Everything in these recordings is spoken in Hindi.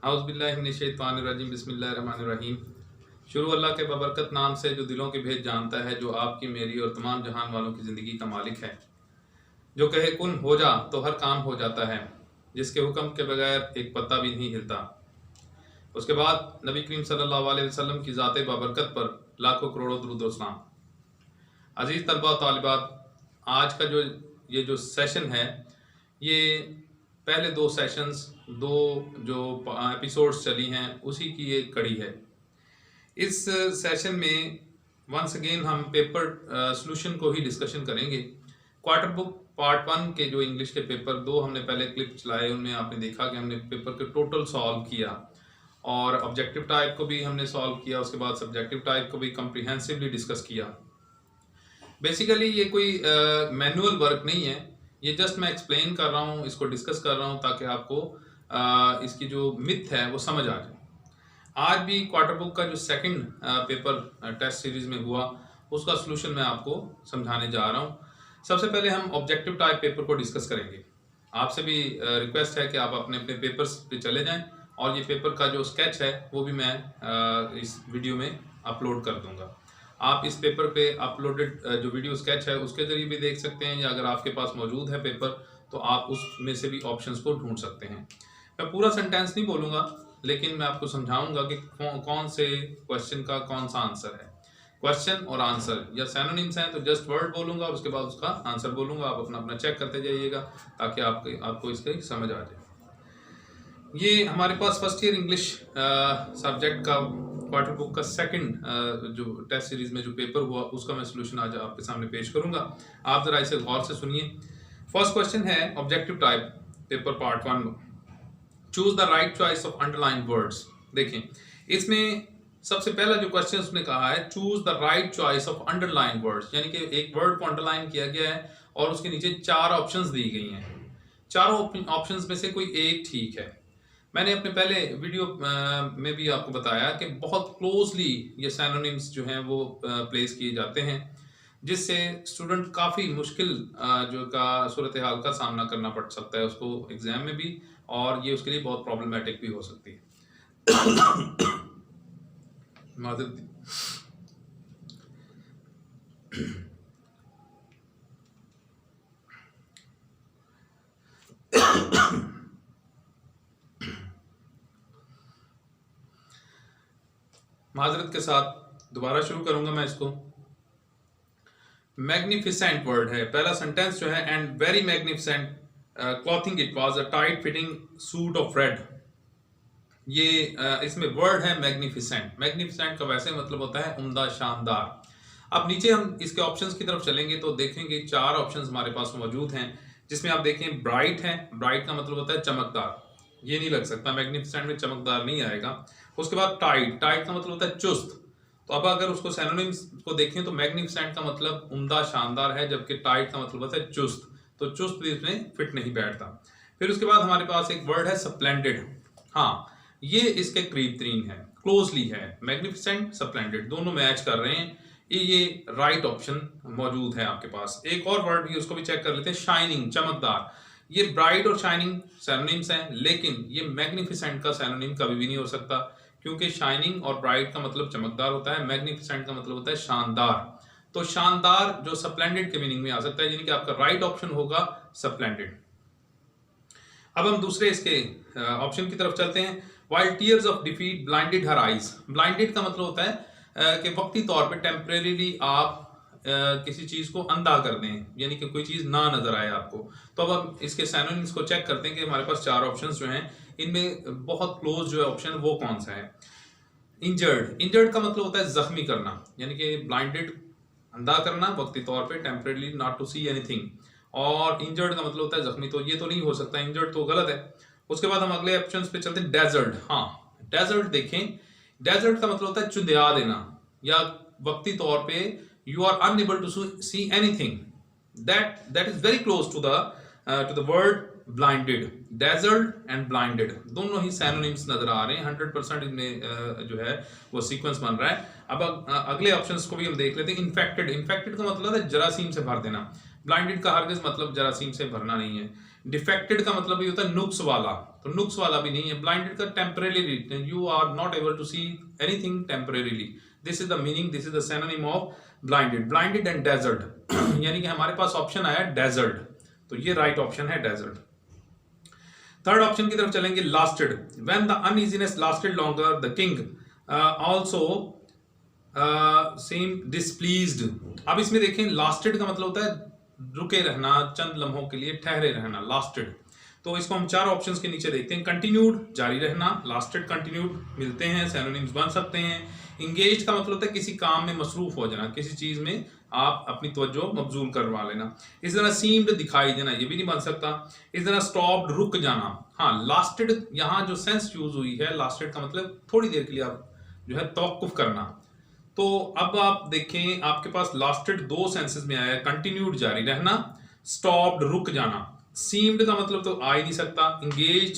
औज़ुबिल्लाहिमिनश्शैतानिर्रजीम बिस्मिल्लाहिर्रहमानिर्रहीम। शुरू अल्लाह के बबरकत नाम से जो दिलों के भेद जानता है, जो आपकी मेरी और तमाम जहान वालों की ज़िंदगी का मालिक है, जो कहे कुन हो जा तो हर काम हो जाता है, जिसके हुक्म के बगैर एक पत्ता भी नहीं हिलता। उसके बाद नबी करीम सल्लल्लाहु अलैहि वसल्लम की ज़ात बबरकत पर लाखों करोड़ों दुरूद व सलाम। अज़ीज़ तलबा व तालिबात, आज का ये जो सेशन है, ये पहले दो सेशंस, दो जो एपिसोड्स चली हैं उसी की एक कड़ी है। इस सेशन में वंस अगेन हम पेपर सॉल्यूशन को ही डिस्कशन करेंगे। क्वार्टर बुक पार्ट 1 के जो इंग्लिश के पेपर दो हमने पहले क्लिप चलाए, उनमें आपने देखा कि हमने पेपर के टोटल सॉल्व किया और ऑब्जेक्टिव टाइप को भी हमने सॉल्व किया, उसके बाद सब्जेक्टिव टाइप को भी कम्प्रीहेंसिवली डिस्कस किया। बेसिकली ये कोई मैनुअल वर्क नहीं है, ये जस्ट मैं एक्सप्लेन कर रहा हूँ, इसको डिस्कस कर रहा हूँ ताकि आपको इसकी जो मिथ है वो समझ आ जाए। आज भी क्वार्टर बुक का जो सेकंड पेपर टेस्ट सीरीज में हुआ, उसका सलूशन मैं आपको समझाने जा रहा हूँ। सबसे पहले हम ऑब्जेक्टिव टाइप पेपर को डिस्कस करेंगे। आपसे भी रिक्वेस्ट है कि आप अपने अपने पेपर्स पे चले जाएं और ये पेपर का जो स्केच है वो भी मैं इस वीडियो में अपलोड कर दूंगा। आप इस पेपर पे अपलोडेड जो वीडियो स्केच है उसके जरिए भी देख सकते हैं, या अगर आपके पास मौजूद है पेपर तो आप उसमें से भी ऑप्शंस को ढूंढ सकते हैं। मैं पूरा सेंटेंस नहीं बोलूँगा, लेकिन मैं आपको समझाऊंगा कि कौन से क्वेश्चन का कौन सा आंसर है। क्वेश्चन और आंसर या सैनोनिम्स हैं तो जस्ट वर्ड बोलूँगा और उसके बाद उसका आंसर बोलूँगा। आप अपना अपना चेक करते जाइएगा ताकि आपको इसकी समझ आ जाए। ये हमारे पास फर्स्ट ईयर इंग्लिश सब्जेक्ट का क्वार्टर बुक का सेकंड जो टेस्ट सीरीज में जो पेपर हुआ उसका मैं सलूशन आज आपके सामने पेश करूंगा। आप जरा इसे गौर से सुनिए। फर्स्ट क्वेश्चन है objective type paper part 1, choose the right choice of underline words. देखें, इसमें सबसे पहला जो क्वेश्चन उसने कहा है choose the right choice of underline words, यानी कि एक वर्ड को अंडरलाइन किया गया है और उसके नीचे 4 ऑप्शंस दी गई हैं। चारों ऑप्शंस में से कोई एक ठीक है। मैंने अपने पहले वीडियो में भी आपको बताया कि बहुत क्लोजली ये सैनोनिम्स जो हैं वो प्लेस किए जाते हैं, जिससे स्टूडेंट काफ़ी मुश्किल जो का सूरत हाल का सामना करना पड़ सकता है उसको एग्ज़ाम में भी, और ये उसके लिए बहुत प्रॉब्लमेटिक भी हो सकती है। माज़रत। माजरत के साथ दोबारा शुरू करूंगा मैं इसको। मैग्निफिसेंट वर्ड है पहला सेंटेंस जो है, and very magnificent clothing it was a tight fitting suit of red. ये इसमें वर्ड है मैग्निफिसेंट। मैग्निफिसेंट का वैसे मतलब होता है उम्दा, शानदार। अब नीचे हम इसके ऑप्शंस की तरफ चलेंगे तो देखेंगे 4 ऑप्शंस हमारे पास मौजूद हैं, जिसमें आप देखें ब्राइट है। ब्राइट का मतलब होता है चमकदार, ये नहीं लग सकता, मैग्निफिसेंट में चमकदार नहीं आएगा। उसके बाद टाइट, टाइट का मतलब होता है चुस्त। तो अब अगर उसको सैनोनिम्स को देखें तो मैग्निफिसेंट का मतलब उम्दा, शानदार है, जबकि टाइट का मतलब होता है चुस्त। तो चुस्त भी इसमें फिट नहीं बैठता। फिर उसके बाद हमारे पास एक वर्ड है स्प्लेंडेड। हाँ, ये इसके करीब तरीन है, क्लोजली है। मैग्निफिसेंट स्प्लेंडेड दोनों मैच कर रहे हैं। ये राइट ऑप्शन मौजूद है आपके पास। एक और वर्ड भी उसको भी चेक कर लेते हैं, शाइनिंग, चमकदार। ये ब्राइट और शाइनिंग सैनोनिम्स हैं, लेकिन ये मैग्निफिसेंट का सैनोनिम कभी भी नहीं हो सकता, क्योंकि शाइनिंग और ब्राइट का मतलब चमकदार होता है, मैग्निफिसेंट का मतलब होता है शानदार। तो शानदार जो स्प्लेंडेड के मीनिंग में आ सकता है, यानी कि आपका राइट ऑप्शन होगा स्प्लेंडेड। अब हम दूसरे इसके ऑप्शन की तरफ चलते हैं। While tears of defeat blinded her eyes. Blinded का मतलब होता है कि वक्ती तौर पे टेम्परेरीली आप किसी चीज को अंधा कर दें, यानी कि कोई चीज ना नजर आए आपको। तो अब हम इसके सैनोनिम्स को चेक करते हैं कि हमारे पास 4 ऑप्शंस जो हैं, इनमें बहुत क्लोज जो है ऑप्शन वो कौन सा है। इंजर्ड, इंजर्ड का मतलब होता है जख्मी करना, यानी कि ब्लाइंडेड अंधा करना वक्ती तौर पे, temporarily not to see anything, और इंजर्ड का मतलब होता है जख्मी। तो ये तो नहीं हो सकता, इंजर्ड तो गलत है। उसके बाद हम अगले ऑप्शंस पे चलते हैं। डेजर्ट, हाँ डेजर्ट देखें, डेजर्ट का मतलब होता है चुंधिया देना, या वक्ती तौर पे you are unable to see anything. That is very close to the word blinded. Desert and blinded दोनों ही सैनोनिम्स नजर आ रहे हैं। 100% इनमें जो है वो सीक्वेंस बन रहा है। अब अगले ऑप्शंस को भी हम देख लेते हैं। इन्फेक्टेड, इन्फेक्टेड का मतलब है जरासीम से भर देना। ब्लाइंडेड का हरगिज मतलब जरासीम से भरना नहीं है। डिफेक्टेड का मतलब ये होता है नुक्स वाला, तो नुक्स वाला भी नहीं है। ब्लाइंडेड का temporarily, you are not able to see anything temporarily, this is the meaning, this is the synonym of blinded. Blinded and desert यानी कि हमारे पास ऑप्शन आया डेजर्ट, तो ये राइट ऑप्शन है डेजर्ट। थर्ड ऑप्शन की तरफ चलेंगे, lasted. When the uneasiness lasted longer the king also seemed displeased. अब इसमें देखें लास्टेड का मतलब होता है रुके रहना, चंद लम्हों के लिए ठहरे रहना, लास्टेड। तो इसको हम चार ऑप्शंस के नीचे देखते हैं। कंटिन्यूड, जारी रहना, लास्टेड कंटिन्यूड मिलते हैं, सिनोनिम्स बन सकते हैं। इंगेज्ड का मतलब होता है किसी काम में मसरूफ हो जाना, किसी चीज में आप अपनी तवज्जो मबजूल करवा लेना। इस तरह सीम्ड, दिखाई देना, ये भी नहीं बन सकता। इस तरह स्टॉप्ड, रुक जाना। हाँ, लास्टेड यहाँ जो सेंस यूज हुई है, लास्टेड का मतलब थोड़ी देर के लिए आप जो है तवक्कुफ करना। तो अब आप देखें आपके पास लास्टेड दो सेंसेस में आया है, कंटिन्यूड जारी रहना, स्टॉप्ड रुक जाना। सीम्ड का मतलब तो आ ही नहीं सकता। इंगेज्ड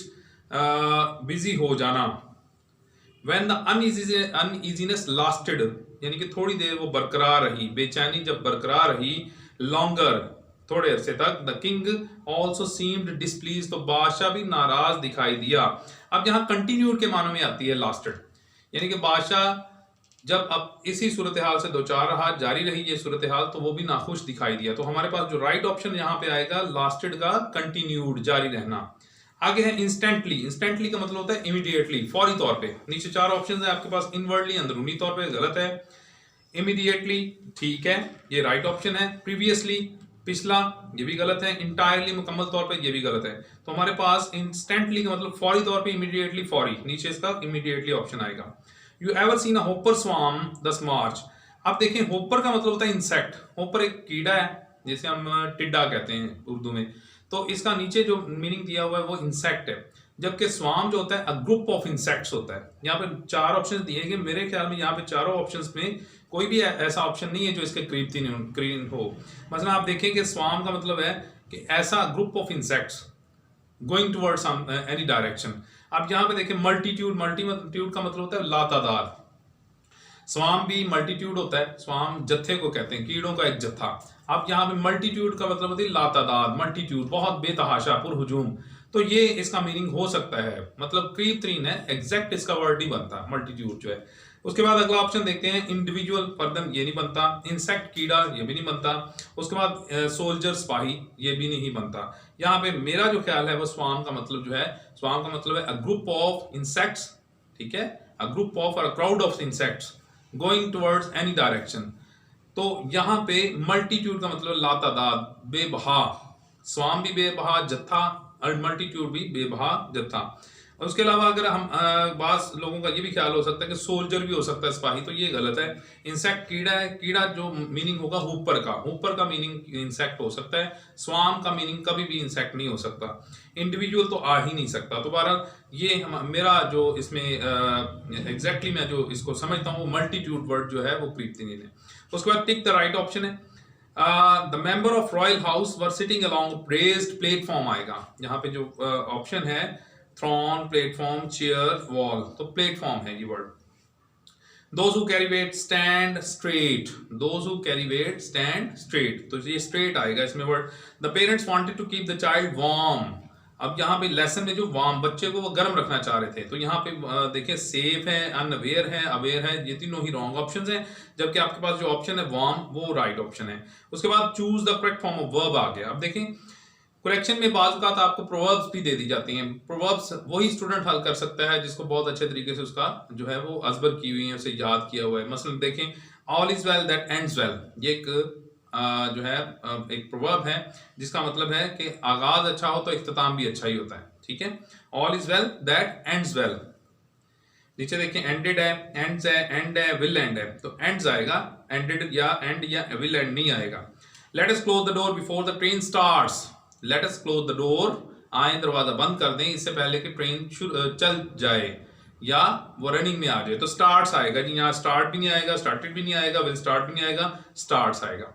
बिजी हो जाना। व्हेन द अनईजीनेस लास्टेड यानी कि थोड़ी देर वो बरकरार रही, बेचैनी जब बरकरार रही, लॉन्गर थोड़े अरसे तक, द किंग ऑल्सो सीम्ड डिस्प्लीज, तो बादशाह भी नाराज दिखाई दिया। अब यहाँ कंटिन्यूड के मानों में आती है लास्टेड, यानी कि बादशाह जब अब इसी सूरत हाल से दो चार रहा, जारी रही ये सूरत हाल, तो वो भी नाखुश दिखाई दिया। तो हमारे पास जो राइट ऑप्शन यहाँ पे आएगा लास्टेड का कंटिन्यूड, जारी रहना। आगे है इंस्टेंटली। इंस्टेंटली का मतलब होता है इमीडिएटली, फौरी तौर पे। नीचे चार ऑप्शन है आपके पास, इनवर्डली अंदरूनी तौर पे गलत है, इमीडिएटली ठीक है, ये राइट ऑप्शन है। प्रीवियसली पिछला, ये भी गलत है। इंटायरली मुकम्मल तौर पे, ये भी गलत है। तो हमारे पास इंस्टेंटली का मतलब फौरी तौर पे, इमीडिएटली फौरी, नीचे इसका इमीडिएटली ऑप्शन आएगा। You ever seen a hopper swarm दस मार्च। अब देखें होपर का मतलब होता है इंसेक्ट। होपर एक कीड़ा है, जिसे हम टिड्डा कहते हैं उर्दू में। तो इसका नीचे जो मीनिंग दिया हुआ है वो इंसेक्ट है, जबकि स्वार्म जो होता है अ ग्रुप ऑफ इंसेक्ट्स होता है। यहाँ पे चार ऑप्शन दिए गए, मेरे ख्याल में यहाँ पे चारों ऑप्शंस में कोई भी ऐसा ऑप्शन नहीं है जो इसके करीब हो। मतलब आप देखें कि स्वार्म का मतलब है कि ऐसा group of insects going towards any direction. आप यहाँ पे देखें मल्टीट्यूड, मल्टीट्यूड का मतलब होता है लातादार। स्वाम भी मल्टीट्यूड होता है, स्वाम जत्थे को कहते हैं, कीड़ों का एक जत्था। अब यहाँ पे मल्टीट्यूड का मतलब होता है लातादाद, मल्टीट्यूड, बहुत बेतहाशा, पुरहुजूम। तो ये इसका मीनिंग हो सकता है, मतलब करीब तरीन है, एग्जैक्ट इसका वर्ड नहीं बनता मल्टीट्यूड जो है। उसके बाद अगला ऑप्शन देखते हैं, इंडिविजुअल फर्दन, ये नहीं बनता। इंसेक्ट, कीड़ा, ये भी नहीं बनता। उसके बाद सोल्जर, सिपाही, ये भी नहीं बनता। यहाँ पे मेरा जो ख्याल है वो स्वाम का मतलब जो है, स्वाम का मतलब है अ ग्रुप ऑफ इंसेक्ट्स, ठीक है, अ ग्रुप ऑफ और crowd of insects going towards any direction. तो यहाँ पे मल्टीट्यूड का मतलब लातादाद, बेबहा। स्वाम भी बेबहा जत्था और मल्टीट्यूड भी बेबहा जत्था। और उसके अलावा अगर हम बास लोगों का ये भी ख्याल हो सकता है कि सोल्जर भी हो सकता है, सिपाही, तो ये गलत है। इंसेक्ट कीड़ा है, कीड़ा जो मीनिंग होगा हुपर का, हुपर का मीनिंग इंसेक्ट हो सकता है। स्वाम का मीनिंग कभी भी इंसेक्ट नहीं हो सकता। इंडिविजुअल तो आ ही नहीं सकता। तो बहरहाल ये मेरा जो इसमें एग्जैक्टली मैं जो इसको समझता हूँ मल्टीट्यूड वर्ड जो है वो प्रीति है। उसके बाद टिक द राइट ऑप्शन है। The member of royal house were sitting along raised platform आएगा। यहाँ पे जो ऑप्शन है थ्रोन, प्लेटफॉर्म, चेयर, वॉल, तो प्लेटफॉर्म है ये word. Those who carry weight stand straight. Those who carry weight stand straight. तो ये straight आएगा इसमें word. The parents wanted to keep the child warm. अब यहाँ पे लेसन में जो वार्म, बच्चे को वो गर्म रखना चाह रहे थे, तो यहाँ पे देखिए सेफ है, अनअवेयर है, अवेयर है, ये तीनों ही रॉन्ग ऑप्शंस हैं। जबकि आपके पास जो ऑप्शन है वार्म वो राइट ऑप्शन है। उसके बाद choose the correct form of verb आ गया। अब देखें करेक्शन में बाज़ औक़ात आपको प्रोवर्ब्स भी दे दी जाती हैं। प्रोवर्ब्स वही स्टूडेंट हल कर सकता है जिसको बहुत अच्छे तरीके से उसका जो है वो अज़बर की हुई है, उसे याद किया हुआ है। मसलन देखें all is well that ends well, ये एक जो है एक प्रोवर्ब है जिसका मतलब है कि आगाज अच्छा हो तो इख्तिताम भी अच्छा ही होता है, ठीक है। All is well that ends well. नीचे देखें एंडेड है, एंड्स है, एंड है, विल एंड है, तो एंड्स आएगा, एंडेड या एंड या विल एंड नहीं आएगा। Let us close the door before the train starts. Let us close the door, आए दरवाजा बंद कर दें इससे पहले कि ट्रेन चल जाए या वो रनिंग में आ जाए। तो स्टार्ट्स आएगा जी, यहाँ स्टार्ट भी नहीं आएगा, स्टार्टेड भी नहीं आएगा, विल स्टार्ट भी नहीं आएगा, स्टार्ट्स आएगा।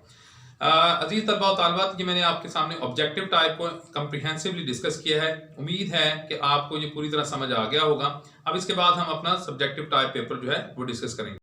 अजीज तलबा और तालिबात, कि मैंने आपके सामने ऑब्जेक्टिव टाइप को कंप्रिहेंसिवली डिस्कस किया है। उम्मीद है कि आपको ये पूरी तरह समझ आ गया होगा। अब इसके बाद हम अपना सब्जेक्टिव टाइप पेपर जो है वो डिस्कस करेंगे।